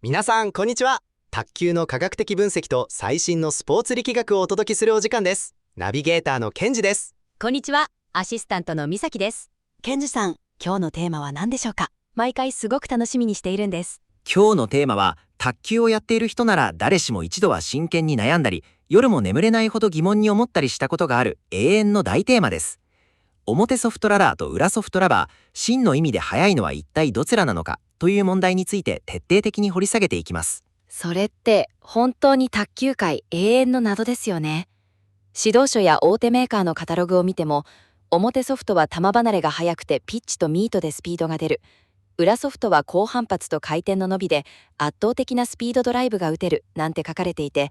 皆さんこんにちは。卓球の科学的分析と最新のスポーツ力学をお届けするお時間です。ナビゲーターのケンジです。こんにちは。アシスタントのみさきです。ケンジさん、今日のテーマは何でしょうか？毎回すごく楽しみにしているんです。今日のテーマは、卓球をやっている人なら誰しも一度は真剣に悩んだり、夜も眠れないほど疑問に思ったりしたことがある永遠の大テーマです。表ソフトラバーと裏ソフトラバー、真の意味で速いのは一体どちらなのかという問題について徹底的に掘り下げていきます。それって本当に卓球界永遠の謎ですよね。指導書や大手メーカーのカタログを見ても、表ソフトは球離れが速くてピッチとミートでスピードが出る。裏ソフトは高反発と回転の伸びで圧倒的なスピードドライブが打てるなんて書かれていて、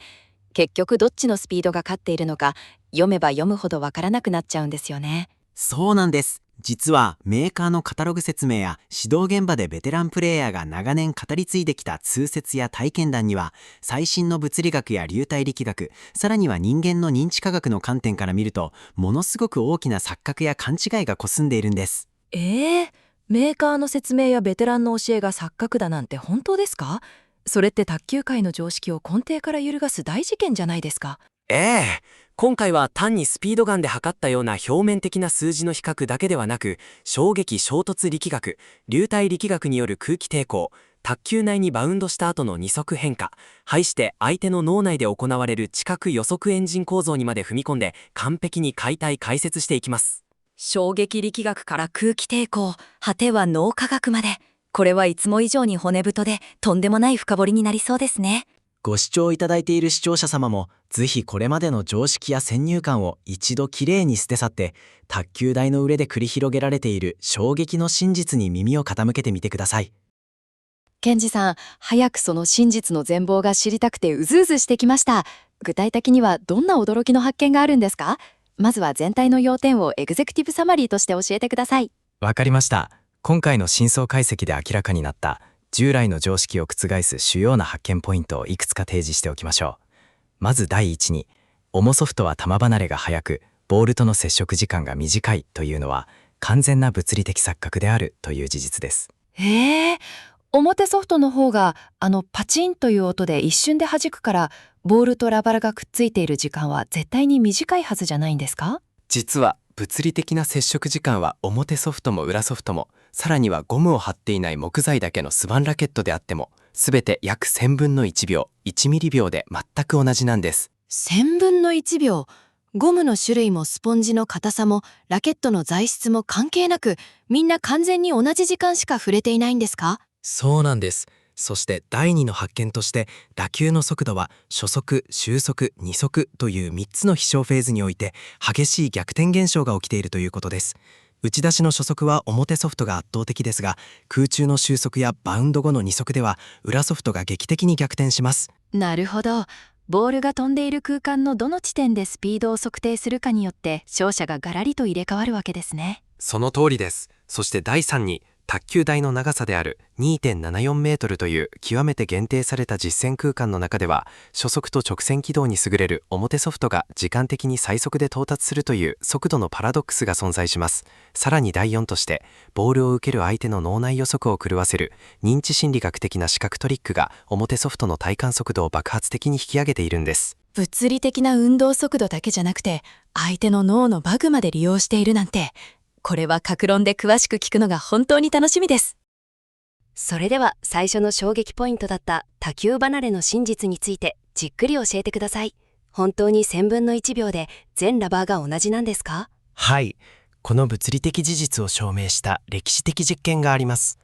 結局どっちのスピードが勝っているのか読めば読むほどわからなくなっちゃうんですよね。そうなんです。実はメーカーのカタログ説明や指導現場でベテランプレイヤーが長年語り継いできた通説や体験談には、最新の物理学や流体力学、さらには人間の認知科学の観点から見ると、ものすごく大きな錯覚や勘違いがこすんでいるんです。メーカーの説明やベテランの教えが錯覚だなんて本当ですか？それって卓球界の常識を根底から揺るがす大事件じゃないですか。今回は単にスピードガンで測ったような表面的な数字の比較だけではなく、衝撃衝突力学、流体力学による空気抵抗、卓球内にバウンドした後の二足変化、排して相手の脳内で行われる知覚予測エンジン構造にまで踏み込んで完璧に解体解説していきます。衝撃力学から空気抵抗、果ては脳科学まで。これはいつも以上に骨太でとんでもない深掘りになりそうですね。ご視聴いただいている視聴者様も、ぜひこれまでの常識や先入観を一度きれいに捨て去って、卓球台の上で繰り広げられている衝撃の真実に耳を傾けてみてください。ケンジさん、早くその真実の全貌が知りたくてうずうずしてきました。具体的にはどんな驚きの発見があるんですか？まずは全体の要点をエグゼクティブサマリーとして教えてください。わかりました。今回の深層解析で明らかになった従来の常識を覆す主要な発見ポイントをいくつか提示しておきましょう。まず第一に、重ソフトは球離れが速く、ボールとの接触時間が短いというのは完全な物理的錯覚であるという事実です。表ソフトの方がパチンという音で一瞬で弾くから、ボールとラバーがくっついている時間は絶対に短いはずじゃないんですか？実は物理的な接触時間は表ソフトも裏ソフトも、さらにはゴムを張っていない木材だけのスバンラケットであっても、すべて約1000分の1秒、1ミリ秒で全く同じなんです。1000分の1秒。ゴムの種類もスポンジの硬さもラケットの材質も関係なく、みんな完全に同じ時間しか触れていないんですか？そうなんです。そして第2の発見として、打球の速度は初速、終速、二速という3つの飛翔フェーズにおいて激しい逆転現象が起きているということです。打ち出しの初速は表ソフトが圧倒的ですが、空中の終速やバウンド後の二速では裏ソフトが劇的に逆転します。なるほど。ボールが飛んでいる空間のどの地点でスピードを測定するかによって勝者がガラリと入れ替わるわけですね。その通りです。そして第3に、卓球台の長さである 2.74 メートルという極めて限定された実践空間の中では、初速と直線軌道に優れる表ソフトが時間的に最速で到達するという速度のパラドックスが存在します。さらに第4として、ボールを受ける相手の脳内予測を狂わせる認知心理学的な視覚トリックが表ソフトの体感速度を爆発的に引き上げているんです。物理的な運動速度だけじゃなくて、相手の脳のバグまで利用しているなんて、これは各論で詳しく聞くのが本当に楽しみです。それでは最初の衝撃ポイントだった打球離れの真実についてじっくり教えてください。本当に1000分の1秒で全ラバーが同じなんですか？はい、この物理的事実を証明した歴史的実験があります。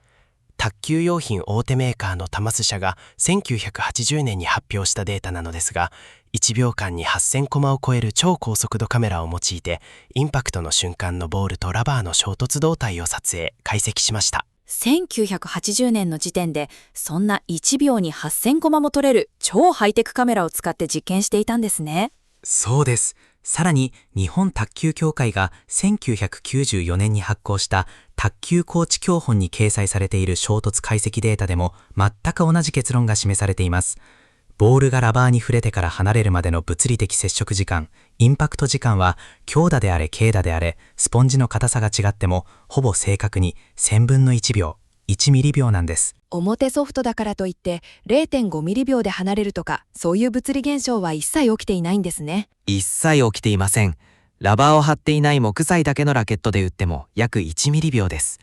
卓球用品大手メーカーのタマス社が1980年に発表したデータなのですが、1秒間に8000コマを超える超高速度カメラを用いて、インパクトの瞬間のボールとラバーの衝突動態を撮影・解析しました。1980年の時点でそんな1秒に8000コマも撮れる超ハイテクカメラを使って実験していたんですね。そうです。さらに日本卓球協会が1994年に発行した卓球コーチ教本に掲載されている衝突解析データでも全く同じ結論が示されています。ボールがラバーに触れてから離れるまでの物理的接触時間、インパクト時間は強打であれ軽打であれ、スポンジの硬さが違ってもほぼ正確に1000分の1秒、1ミリ秒なんです。表ソフトだからといって 0.5 ミリ秒で離れるとか、そういう物理現象は一切起きていないんですね。一切起きていません。ラバーを張っていない木材だけのラケットで打っても約1ミリ秒です。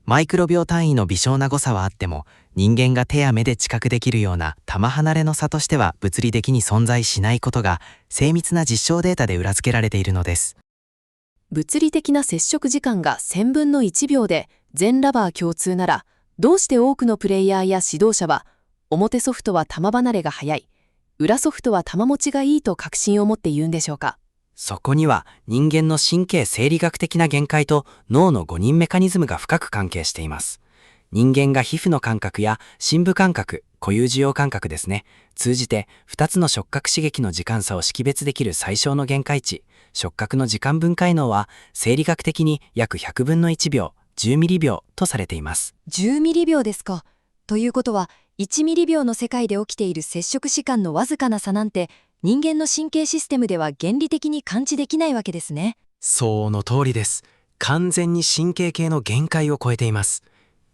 マイクロ秒単位の微小な誤差はあっても、人間が手や目で知覚できるような玉離れの差としては物理的に存在しないことが精密な実証データで裏付けられているのです。物理的な接触時間が1000分の1秒で全ラバー共通なら、どうして多くのプレイヤーや指導者は表ソフトは玉離れが速い、裏ソフトは玉持ちがいいと確信を持って言うんでしょうか。そこには人間の神経生理学的な限界と脳の誤認メカニズムが深く関係しています。人間が皮膚の感覚や深部感覚、固有受容感覚ですね、通じて2つの触覚刺激の時間差を識別できる最小の限界値、触覚の時間分解能は生理学的に約100分の1秒、10ミリ秒とされています。10ミリ秒ですか。ということは、1ミリ秒の世界で起きている接触時間のわずかな差なんて、人間の神経システムでは原理的に感知できないわけですね。その通りです。完全に神経系の限界を超えています。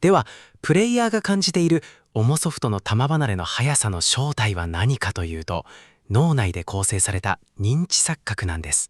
では、プレイヤーが感じている重ソフトの玉離れの速さの正体は何かというと、脳内で構成された認知錯覚なんです。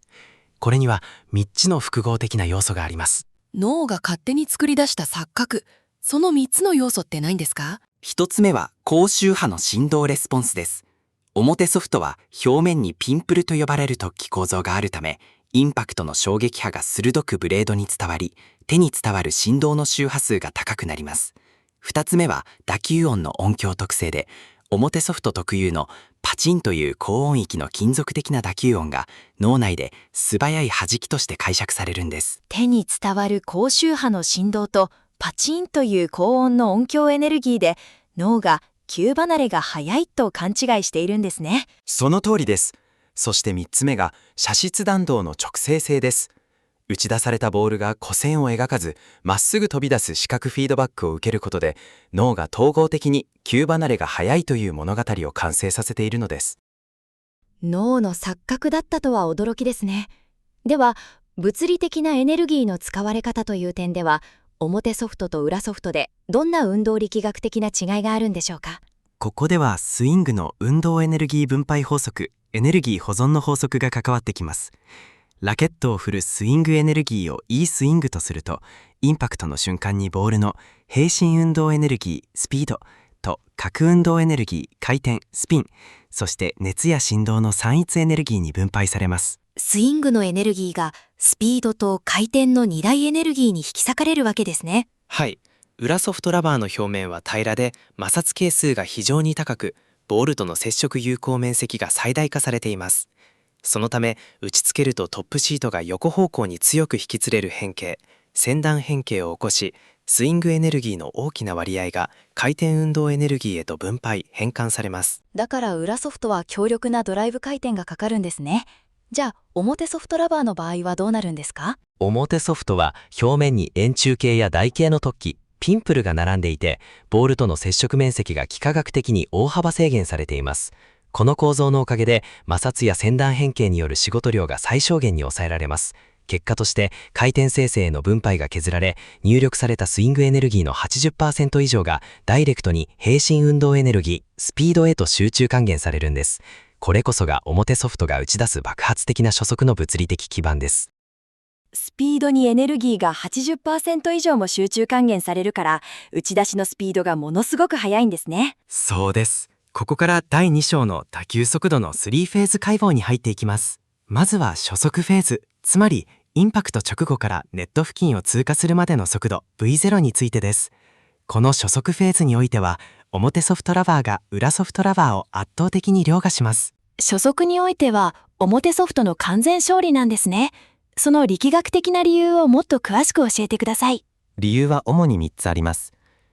これには3つの複合的な要素があります。脳が勝手に作り出した錯覚、その3つの要素って何ですか？一つ目は高周波の振動レスポンスです。表ソフトは表面にピンプルと呼ばれる突起構造があるため、インパクトの衝撃波が鋭くブレードに伝わり、手に伝わる振動の周波数が高くなります。二つ目は打球音の音響特性で、表ソフト特有のパチンという高音域の金属的な打球音が脳内で素早い弾きとして解釈されるんです。手に伝わる高周波の振動とパチンという高音の音響エネルギーで脳が球離れが速いと勘違いしているんですね。その通りです。そして3つ目が射出弾道の直線性です。打ち出されたボールが弧線を描かず、まっすぐ飛び出す視覚フィードバックを受けることで、脳が統合的に球離れが速いという物語を完成させているのです。脳の錯覚だったとは驚きですね。では、物理的なエネルギーの使われ方という点では、表ソフトと裏ソフトでどんな運動力学的な違いがあるんでしょうか。ここではスイングの運動エネルギー分配法則、エネルギー保存の法則が関わってきます。ラケットを振るスイングエネルギーを E スイングとすると、インパクトの瞬間にボールの平心運動エネルギー、スピードと角運動エネルギー、回転、スピン、そして熱や振動の散逸エネルギーに分配されます。スイングのエネルギーがスピードと回転の2大エネルギーに引き裂かれるわけですね。はい。裏ソフトラバーの表面は平らで、摩擦係数が非常に高く、ボールとの接触有効面積が最大化されています。そのため、打ちつけるとトップシートが横方向に強く引きつれる変形、旋断変形を起こし、スイングエネルギーの大きな割合が回転運動エネルギーへと分配・変換されます。だから裏ソフトは強力なドライブ回転がかかるんですね。じゃあ、表ソフトラバーの場合はどうなるんですか？表ソフトは表面に円柱形や台形の突起、ピンプルが並んでいて、ボールとの接触面積が幾何学的に大幅制限されています。この構造のおかげで摩擦や旋断変形による仕事量が最小限に抑えられます。結果として回転生成への分配が削られ、入力されたスイングエネルギーの 80% 以上がダイレクトに平心運動エネルギー、スピードへと集中還元されるんです。これこそが表ソフトが打ち出す爆発的な初速の物理的基盤です。スピードにエネルギーが 80% 以上も集中還元されるから、打ち出しのスピードがものすごく速いんですね。そうです。ここから第2章の打球速度の3フェーズ解剖に入っていきます。まずは初速フェーズ、つまりインパクト直後からネット付近を通過するまでの速度 V0 についてです。この初速フェーズにおいては、表ソフトラバーが裏ソフトラバーを圧倒的に凌駕します。初速においては表ソフトの完全勝利なんですね。その力学的な理由をもっと詳しく教えてください。理由は主に3つあります。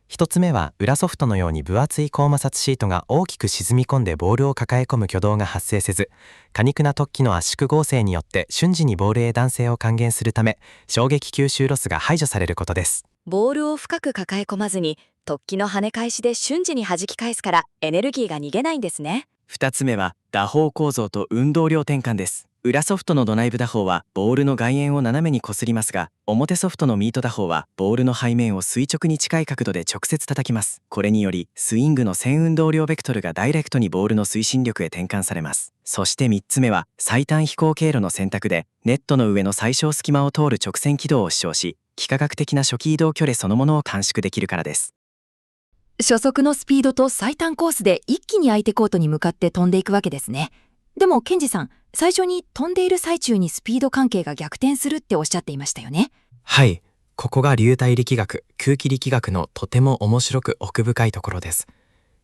1つ目は裏ソフトのように分厚い高摩擦シートが大きく沈み込んでボールを抱え込む挙動が発生せず、果肉な突起の圧縮合成によって瞬時にボールへ弾性を還元するため、衝撃吸収ロスが排除されることです。ボールを深く抱え込まずに突起の跳ね返しで瞬時に弾き返すからエネルギーが逃げないんですね。2つ目は打法構造と運動量転換です。裏ソフトのドライブ打法はボールの外縁を斜めにこすりますが、表ソフトのミート打法はボールの背面を垂直に近い角度で直接叩きます。これによりスイングの線運動量ベクトルがダイレクトにボールの推進力へ転換されます。そして3つ目は最短飛行経路の選択で、ネットの上の最小隙間を通る直線軌道を主張し、幾何学的な初期移動距離そのものを短縮できるからです。初速のスピードと最短コースで一気に相手コートに向かって飛んでいくわけですね。でもケンジさん、最初に飛んでいる最中にスピード関係が逆転するっておっしゃっていましたよね。はい、ここが流体力学、空気力学のとても面白く奥深いところです。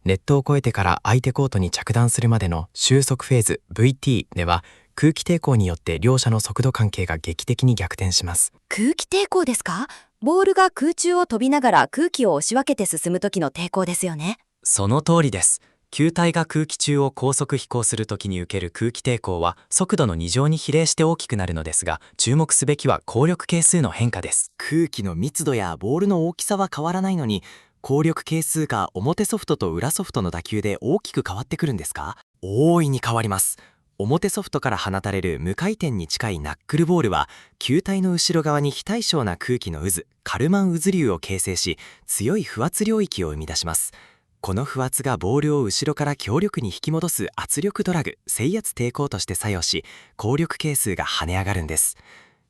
ネットを越えてから相手コートに着弾するまでの収束フェーズ VT では、空気抵抗によって両者の速度関係が劇的に逆転します。空気抵抗ですか？ボールが空中を飛びながら空気を押し分けて進む時の抵抗ですよね。その通りです。球体が空気中を高速飛行するときに受ける空気抵抗は速度の2乗に比例して大きくなるのですが、注目すべきは光力係数の変化です。空気の密度やボールの大きさは変わらないのに、光力係数が表ソフトと裏ソフトの打球で大きく変わってくるんですか？大いに変わります。表ソフトから放たれる無回転に近いナックルボールは、球体の後ろ側に非対称な空気の渦、カルマン渦流を形成し、強い不圧領域を生み出します。この不圧がボールを後ろから強力に引き戻す圧力ドラグ、制圧抵抗として作用し、光力係数が跳ね上がるんです。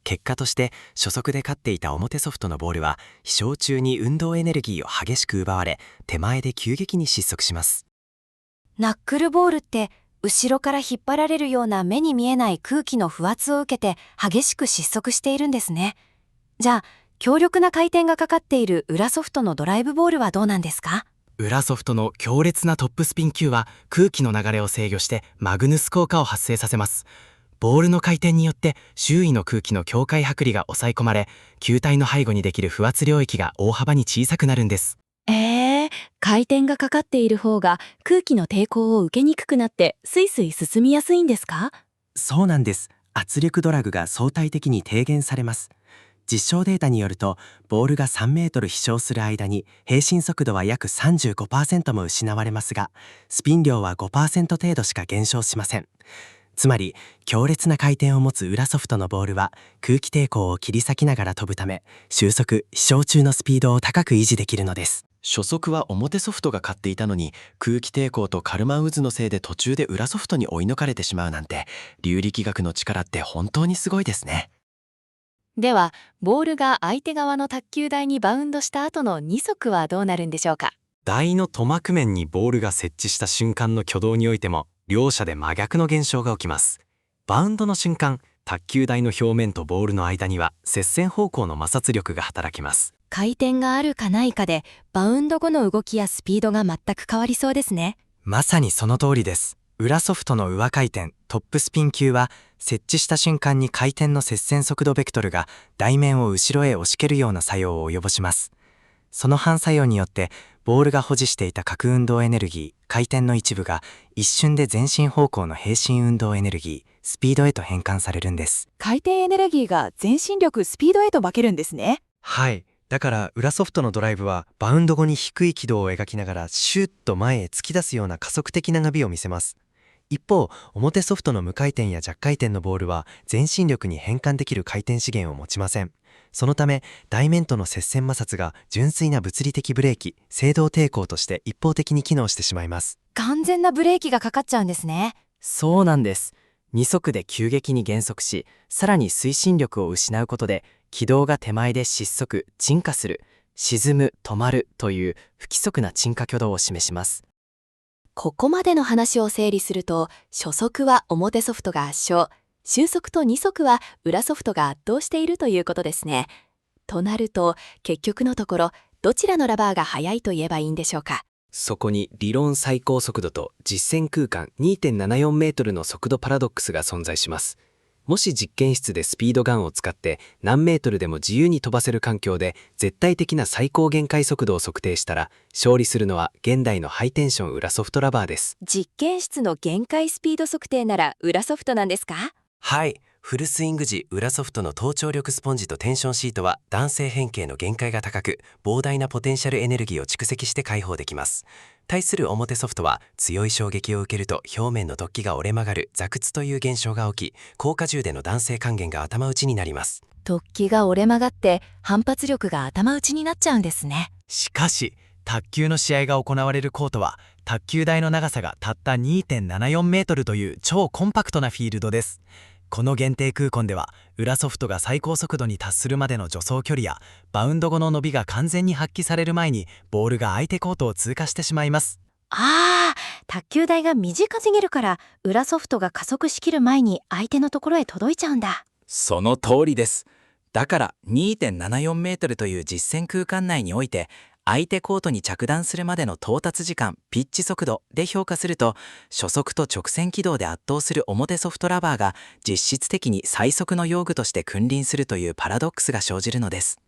結果として初速で勝っていた表ソフトのボールは、飛翔中に運動エネルギーを激しく奪われ、手前で急激に失速します。ナックルボールって後ろから引っ張られるような目に見えない空気の不圧を受けて激しく失速しているんですね。じゃあ強力な回転がかかっている裏ソフトのドライブボールはどうなんですか？裏ソフトの強烈なトップスピン球は空気の流れを制御してマグヌス効果を発生させます。ボールの回転によって周囲の空気の境界剥離が抑え込まれ、球体の背後にできる不圧領域が大幅に小さくなるんです。回転がかかっている方が空気の抵抗を受けにくくなってスイスイ進みやすいんですか？そうなんです。圧力ドラグが相対的に低減されます。実証データによると、ボールが3メートル飛翔する間に平均速度は約 35% も失われますが、スピン量は 5% 程度しか減少しません。つまり強烈な回転を持つ裏ソフトのボールは空気抵抗を切り裂きながら飛ぶため、終速飛翔中のスピードを高く維持できるのです。初速は表ソフトが勝っていたのに、空気抵抗とカルマン渦のせいで途中で裏ソフトに追い抜かれてしまうなんて、流力学の力って本当にすごいですね。では、ボールが相手側の卓球台にバウンドした後の2速はどうなるんでしょうか？台の塗膜面にボールが設置した瞬間の挙動においても、両者で真逆の現象が起きます。バウンドの瞬間、卓球台の表面とボールの間には接線方向の摩擦力が働きます。回転があるかないかでバウンド後の動きやスピードが全く変わりそうですね。まさにその通りです。裏ソフトの上回転、トップスピン球は、設置した瞬間に回転の接線速度ベクトルが台面を後ろへ押し蹴るような作用を及ぼします。その反作用によって、ボールが保持していた核運動エネルギー、回転の一部が一瞬で前進方向の平進運動エネルギー、スピードへと変換されるんです。回転エネルギーが前進力、スピードへと化けるんですね。はい。だから裏ソフトのドライブはバウンド後に低い軌道を描きながらシュッと前へ突き出すような加速的な伸びを見せます。一方、表ソフトの無回転や弱回転のボールは前進力に変換できる回転資源を持ちません。そのため、台面との接線摩擦が純粋な物理的ブレーキ、制動抵抗として一方的に機能してしまいます。完全なブレーキがかかっちゃうんですね。そうなんです。2速で急激に減速し、さらに推進力を失うことで、軌道が手前で失速、沈下する、沈む、止まるという不規則な沈下挙動を示します。ここまでの話を整理すると、初速は表ソフトが圧勝、終速と2速は裏ソフトが圧倒しているということですね。となると、結局のところ、どちらのラバーが速いと言えばいいんでしょうか。そこに理論最高速度と実践空間 2.74 メートルの速度パラドックスが存在します。もし実験室でスピードガンを使って何メートルでも自由に飛ばせる環境で絶対的な最高限界速度を測定したら、勝利するのは現代のハイテンション裏ソフトラバーです。実験室の限界スピード測定なら裏ソフトなんですか？はい。フルスイング時、裏ソフトの頭頂力スポンジとテンションシートは弾性変形の限界が高く、膨大なポテンシャルエネルギーを蓄積して解放できます。対する表ソフトは強い衝撃を受けると表面の突起が折れ曲がる座屈という現象が起き、高荷重での男性還元が頭打ちになります。突起が折れ曲がって反発力が頭打ちになっちゃうんですね。しかし、卓球の試合が行われるコートは卓球台の長さがたった 2.74 メートルという超コンパクトなフィールドです。この限定空間では裏ソフトが最高速度に達するまでの助走距離やバウンド後の伸びが完全に発揮される前にボールが相手コートを通過してしまいます。卓球台が短すぎるから裏ソフトが加速しきる前に相手のところへ届いちゃうんだ。その通りです。だから 2.74 メートルという実戦空間内において相手コートに着弾するまでの到達時間、ピッチ速度で評価すると、初速と直線軌道で圧倒する表ソフトラバーが実質的に最速の用具として君臨するというパラドックスが生じるのです。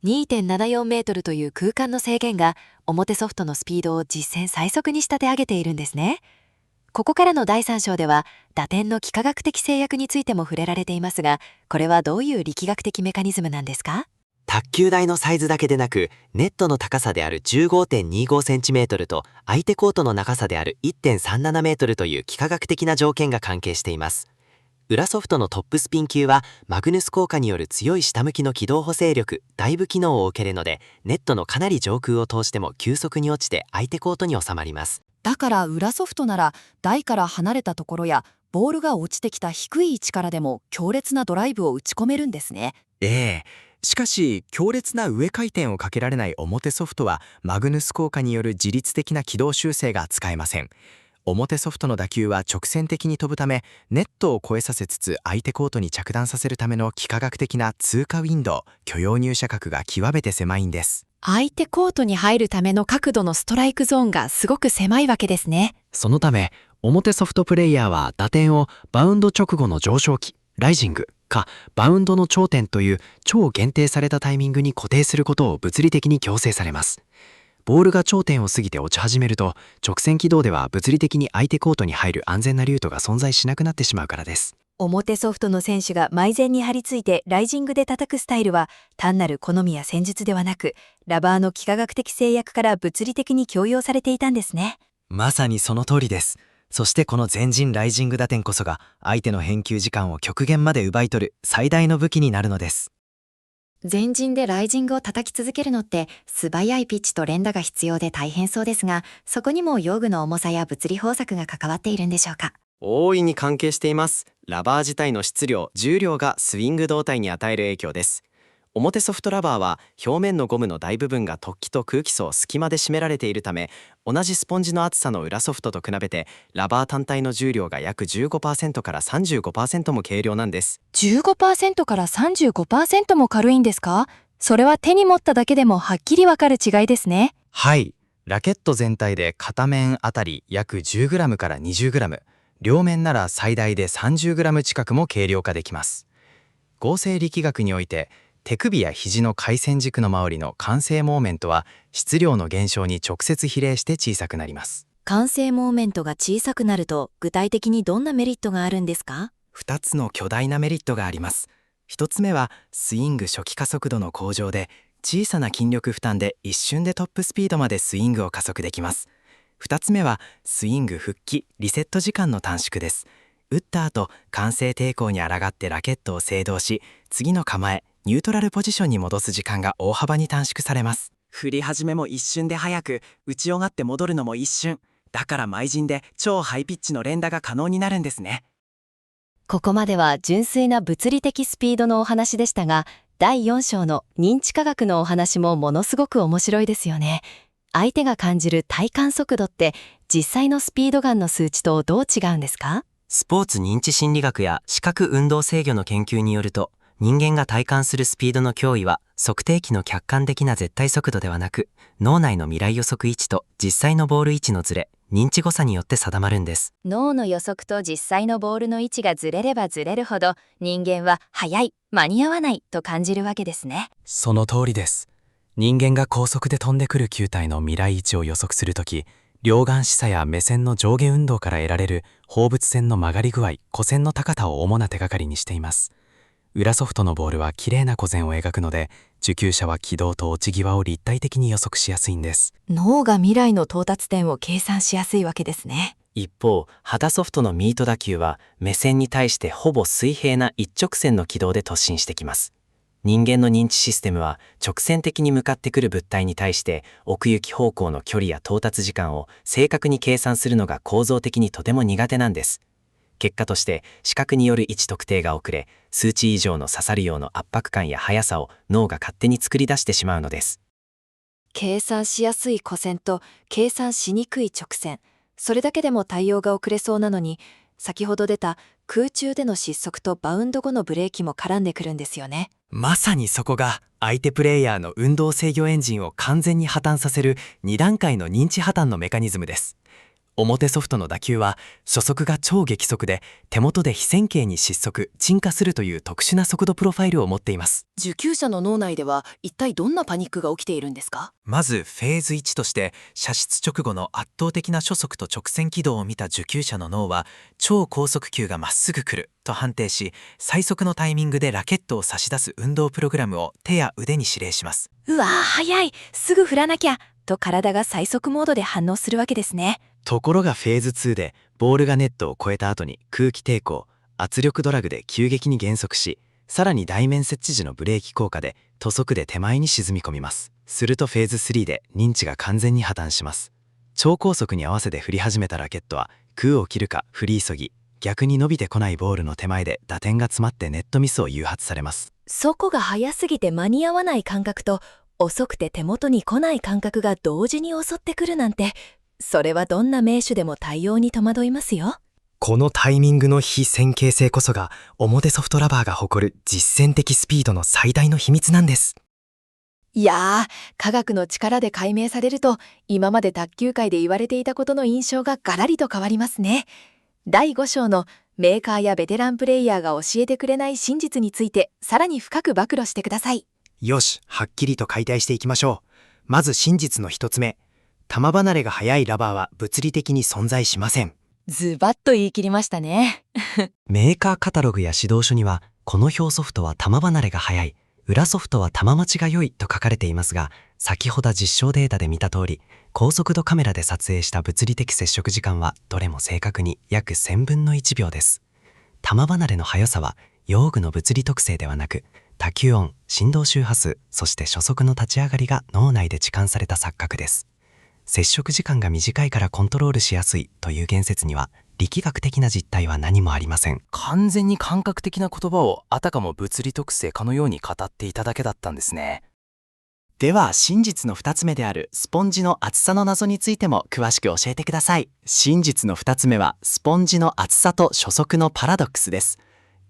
2.74 メートルという空間の制限が表ソフトのスピードを実戦最速に仕立て上げているんですね。ここからの第3章では打点の幾何学的制約についても触れられていますが、これはどういう力学的メカニズムなんですか？卓球台のサイズだけでなく、ネットの高さである 15.25cm と相手コートの長さである 1.37m という幾何学的な条件が関係しています。裏ソフトのトップスピン級はマグヌス効果による強い下向きの軌道補正力、ダイブ機能を受けるので、ネットのかなり上空を通しても急速に落ちて相手コートに収まります。だから裏ソフトなら台から離れたところやボールが落ちてきた低い位置からでも強烈なドライブを打ち込めるんですね。しかし強烈な上回転をかけられない表ソフトはマグヌス効果による自律的な軌道修正が使えません。表ソフトの打球は直線的に飛ぶため、ネットを越えさせつつ相手コートに着弾させるための幾何学的な通過ウィンドウ、許容入射角が極めて狭いんです。相手コートに入るための角度のストライクゾーンがすごく狭いわけですね。そのため表ソフトプレイヤーは打点をバウンド直後の上昇期、ライジングかバウンドの頂点という超限定されたタイミングに固定することを物理的に強制されます。ボールが頂点を過ぎて落ち始めると、直線軌道では物理的に相手コートに入る安全なルートが存在しなくなってしまうからです。表ソフトの選手が埋前に張り付いてライジングで叩くスタイルは単なる好みや戦術ではなく、ラバーの幾何学的制約から物理的に強要されていたんですね。まさにその通りです。そしてこの前陣ライジング打点こそが相手の返球時間を極限まで奪い取る最大の武器になるのです。前陣でライジングを叩き続けるのって素早いピッチと連打が必要で大変そうですが、そこにも用具の重さや物理法則が関わっているんでしょうか？大いに関係しています。ラバー自体の質量、重量がスイング動態に与える影響です。表ソフトラバーは表面のゴムの大部分が突起と空気層隙間で締められているため、同じスポンジの厚さの裏ソフトと比べてラバー単体の重量が約 15% から 35% も軽量なんです。 15% から 35% も軽いんですか？それは手に持っただけでもはっきりわかる違いですね。はい、ラケット全体で片面あたり約 10g から 20g、両面なら最大で 30g 近くも軽量化できます。合成力学において手首や肘の回旋軸の周りの慣性モーメントは質量の減少に直接比例して小さくなります。慣性モーメントが小さくなると具体的にどんなメリットがあるんですか？2つの巨大なメリットがあります。1つ目はスイング初期加速度の向上で、小さな筋力負担で一瞬でトップスピードまでスイングを加速できます。2つ目はスイング復帰リセット時間の短縮です。打った後慣性抵抗に抗ってラケットを制動し、次の構えニュートラルポジションに戻す時間が大幅に短縮されます。振り始めも一瞬で速く、打ち上がって戻るのも一瞬。だから埋陣で超ハイピッチの連打が可能になるんですね。ここまでは純粋な物理的スピードのお話でしたが、第4章の認知科学のお話もものすごく面白いですよね。相手が感じる体感速度って実際のスピードガンの数値とどう違うんですか？スポーツ認知心理学や視覚運動制御の研究によると、人間が体感するスピードの脅威は測定器の客観的な絶対速度ではなく、脳内の未来予測位置と実際のボール位置のズレ、認知誤差によって定まるんです。脳の予測と実際のボールの位置がずれればずれるほど、人間は速い、間に合わないと感じるわけですね。その通りです。人間が高速で飛んでくる球体の未来位置を予測するとき、両眼視差や目線の上下運動から得られる放物線の曲がり具合、弧線の高さを主な手がかりにしています。裏ソフトのボールは綺麗な弧線を描くので、受給者は軌道と落ち際を立体的に予測しやすいんです。脳が未来の到達点を計算しやすいわけですね。一方、肌ソフトのミート打球は目線に対してほぼ水平な一直線の軌道で突進してきます。人間の認知システムは直線的に向かってくる物体に対して奥行き方向の距離や到達時間を正確に計算するのが構造的にとても苦手なんです。結果として視覚による位置特定が遅れ、数値以上の刺さるような圧迫感や速さを脳が勝手に作り出してしまうのです。計算しやすい弧線と計算しにくい直線、それだけでも対応が遅れそうなのに、先ほど出た空中での失速とバウンド後のブレーキも絡んでくるんですよね。まさにそこが相手プレイヤーの運動制御エンジンを完全に破綻させる2段階の認知破綻のメカニズムです。表ソフトの打球は初速が超激速で手元で非線形に失速・沈下するという特殊な速度プロファイルを持っています。受給者の脳内では一体どんなパニックが起きているんですか？まずフェーズ1として射出直後の圧倒的な初速と直線軌道を見た受給者の脳は超高速球がまっすぐ来ると判定し、最速のタイミングでラケットを差し出す運動プログラムを手や腕に指令します。うわー、早い、すぐ振らなきゃと体が最速モードで反応するわけですね。ところがフェーズ2でボールがネットを越えた後に空気抵抗、圧力ドラグで急激に減速し、さらに台面設置時のブレーキ効果で途速で手前に沈み込みます。するとフェーズ3で認知が完全に破綻します。超高速に合わせて振り始めたラケットは空を切るか振り急ぎ、逆に伸びてこないボールの手前で打点が詰まってネットミスを誘発されます。速が速すぎて間に合わない感覚と遅くて手元に来ない感覚が同時に襲ってくるなんて、それはどんな名手でも対応に戸惑いますよ。このタイミングの非線形性こそが表ソフトラバーが誇る実践的スピードの最大の秘密なんです。いやー、科学の力で解明されると、今まで卓球界で言われていたことの印象がガラリと変わりますね。第5章のメーカーやベテランプレイヤーが教えてくれない真実についてさらに深く暴露してください。よし、はっきりと解体していきましょう。まず真実の一つ目。球離れが速いラバーは物理的に存在しません。ズバッと言い切りましたね。メーカーカタログや指導書には、この表ソフトは球離れが速い、裏ソフトは球待ちが良いと書かれていますが、先ほど実証データで見た通り、高速度カメラで撮影した物理的接触時間はどれも正確に約1000分の1秒です。球離れの速さは用具の物理特性ではなく、打球音、振動周波数、そして初速の立ち上がりが脳内で置換された錯覚です。接触時間が短いからコントロールしやすいという言説には力学的な実態は何もありません。完全に感覚的な言葉をあたかも物理特性かのように語っていただけだったんですね。では真実の2つ目であるスポンジの厚さの謎についても詳しく教えてください。真実の2つ目はスポンジの厚さと初速のパラドックスです。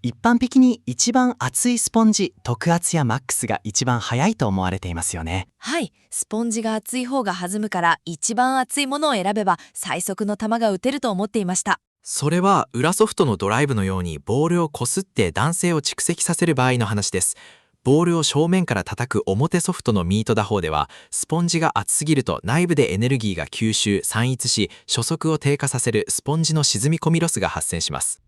一般的に一番厚いスポンジ、特厚やマックスが一番速いと思われていますよね。はい、スポンジが厚い方が弾むから一番厚いものを選べば最速の球が打てると思っていました。それは裏ソフトのドライブのようにボールをこすって弾性を蓄積させる場合の話です。ボールを正面から叩く表ソフトのミート打法では、スポンジが厚すぎると内部でエネルギーが吸収・散逸し、初速を低下させるスポンジの沈み込みロスが発生します。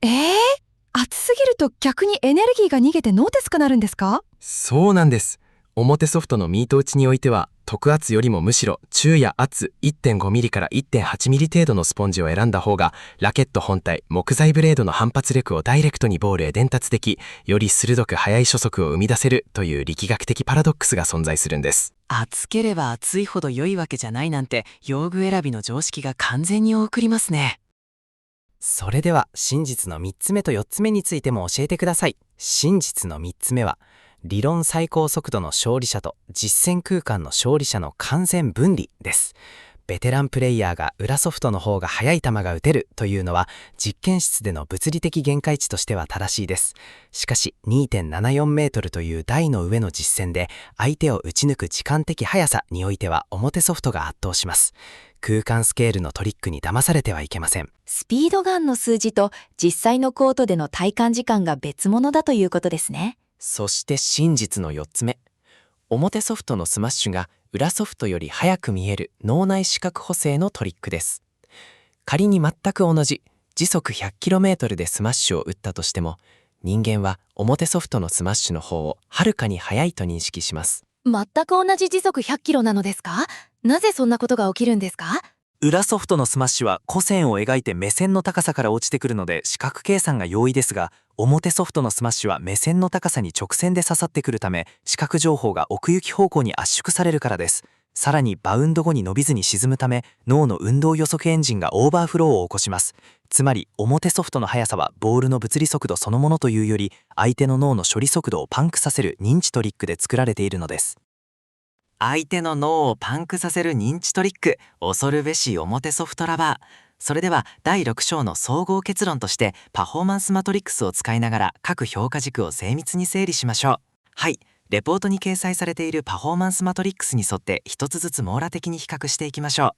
熱すぎると逆にエネルギーが逃げてノーテスくなるんですか？そうなんです。表ソフトのミート打ちにおいては、特圧よりもむしろ中や圧 1.5 ミリから 1.8 ミリ程度のスポンジを選んだ方が、ラケット本体、木材ブレードの反発力をダイレクトにボールへ伝達でき、より鋭く速い初速を生み出せるという力学的パラドックスが存在するんです。厚ければ厚いほど良いわけじゃないなんて、用具選びの常識が完全にお送りますね。それでは真実の3つ目と4つ目についても教えてください。真実の3つ目は、理論最高速度の勝利者と実践空間の勝利者の完全分離です。ベテランプレイヤーが裏ソフトの方が速い球が打てるというのは実験室での物理的限界値としては正しいです。しかし 2.74 メートルという台の上の実践で相手を打ち抜く時間的速さにおいては表ソフトが圧倒します。空間スケールのトリックに騙されてはいけません。スピードガンの数字と実際のコートでの体感時間が別物だということですね。そして真実の4つ目。表ソフトのスマッシュが裏ソフトより速く見える脳内視覚補正のトリックです。仮に全く同じ時速 100km でスマッシュを打ったとしても、人間は表ソフトのスマッシュの方をはるかに速いと認識します。全く同じ時速100キロなのですか？なぜそんなことが起きるんですか？裏ソフトのスマッシュは弧線を描いて目線の高さから落ちてくるので視覚計算が容易ですが、表ソフトのスマッシュは目線の高さに直線で刺さってくるため、視覚情報が奥行き方向に圧縮されるからです。さらにバウンド後に伸びずに沈むため、脳の運動予測エンジンがオーバーフローを起こします。つまり表ソフトの速さはボールの物理速度そのものというより、相手の脳の処理速度をパンクさせる認知トリックで作られているのです。相手の脳をパンクさせる認知トリック、恐るべし表ソフトラバー。それでは第6章の総合結論として、パフォーマンスマトリックスを使いながら各評価軸を精密に整理しましょう。はい、レポートに掲載されているパフォーマンスマトリックスに沿って一つずつ網羅的に比較していきましょう。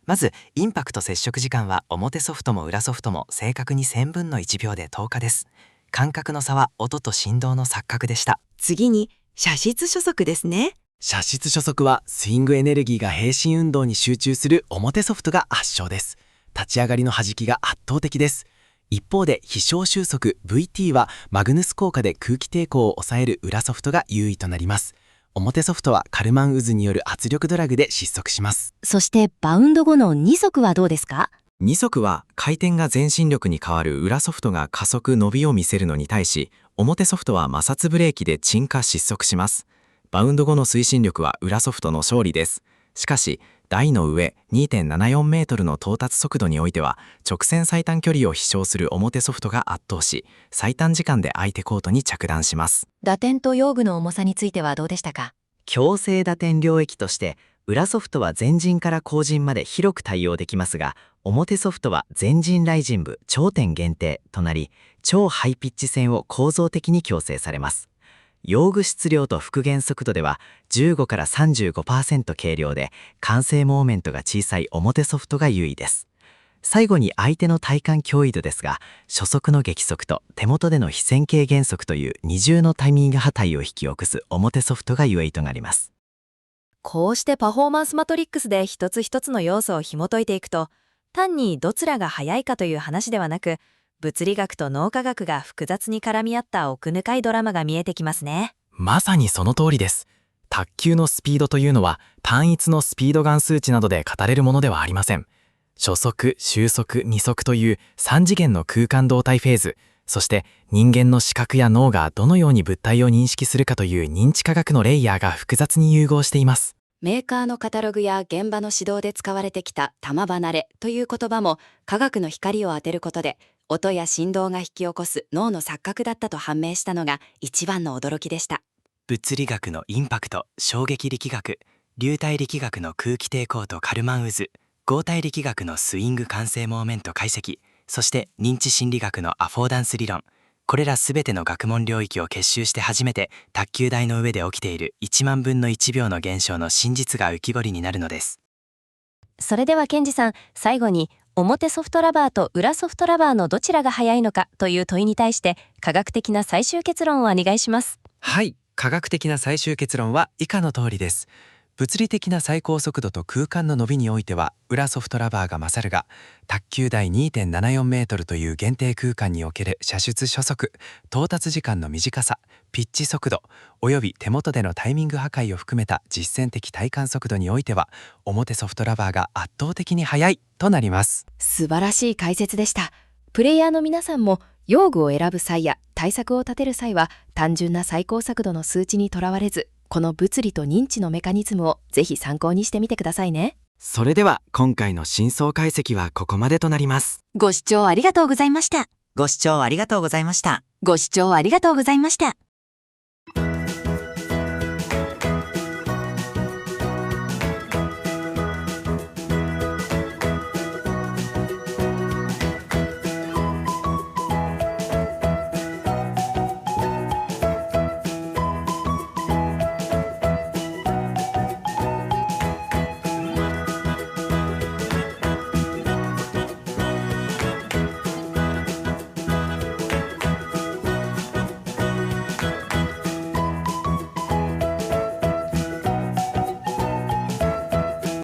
まずインパクト接触時間は表ソフトも裏ソフトも正確に1000分の1秒で10日です。感覚の差は音と振動の錯覚でした。次に射出初速ですね。射出初速はスイングエネルギーが平心運動に集中する表ソフトが圧勝です。立ち上がりの弾きが圧倒的です。一方で飛翔収束 VT はマグヌス効果で空気抵抗を抑える裏ソフトが優位となります。表ソフトはカルマン渦による圧力ドラグで失速します。そしてバウンド後の2速はどうですか？2速は回転が前進力に変わる裏ソフトが加速伸びを見せるのに対し、表ソフトは摩擦ブレーキで沈下失速します。バウンド後の推進力は裏ソフトの勝利です。しかし台の上 2.74 メートルの到達速度においては、直線最短距離を飛翔する表ソフトが圧倒し、最短時間で相手コートに着弾します。打点と用具の重さについてはどうでしたか？強制打点領域として裏ソフトは前陣から後陣まで広く対応できますが、表ソフトは前陣雷陣部頂点限定となり、超ハイピッチ線を構造的に強制されます。用具質量と復元速度では15から 35% 軽量で、完成モーメントが小さい表ソフトが優位です。最後に相手の体感脅威度ですが、初速の激速と手元での非線形減速という二重のタイミング破壊を引き起こす表ソフトが優位となります。こうしてパフォーマンスマトリックスで一つ一つの要素を紐解いていくと、単にどちらが速いかという話ではなく、物理学と脳科学が複雑に絡み合った奥深いドラマが見えてきますね。まさにその通りです。卓球のスピードというのは単一のスピードガン数値などで語れるものではありません。初速、終速、二速という3次元の空間動態フェーズ、そして人間の視覚や脳がどのように物体を認識するかという認知科学のレイヤーが複雑に融合しています。メーカーのカタログや現場の指導で使われてきた玉離れという言葉も科学の光を当てることで、音や振動が引き起こす脳の錯覚だったと判明したのが一番の驚きでした。物理学のインパクト、衝撃力学、流体力学の空気抵抗とカルマン渦、合体力学のスイング完成モーメント解析、そして認知心理学のアフォーダンス理論、これらすべての学問領域を結集して初めて卓球台の上で起きている1万分の1秒の現象の真実が浮き彫りになるのです。それではケンジさん、最後に表ソフトラバーと裏ソフトラバーのどちらが速いのかという問いに対して科学的な最終結論をお願いします。はい、科学的な最終結論は以下の通りです。物理的な最高速度と空間の伸びにおいては裏ソフトラバーが勝るが、卓球台 2.74 メートルという限定空間における射出初速、到達時間の短さ、ピッチ速度および手元でのタイミング破壊を含めた実践的体感速度においては表ソフトラバーが圧倒的に速いとなります。素晴らしい解説でした。プレイヤーの皆さんも用具を選ぶ際や対策を立てる際は単純な最高速度の数値にとらわれず、この物理と認知のメカニズムをぜひ参考にしてみてくださいね。それでは今回の深層解析はここまでとなります。ご視聴ありがとうございました。ご視聴ありがとうございました。ご視聴ありがとうございました。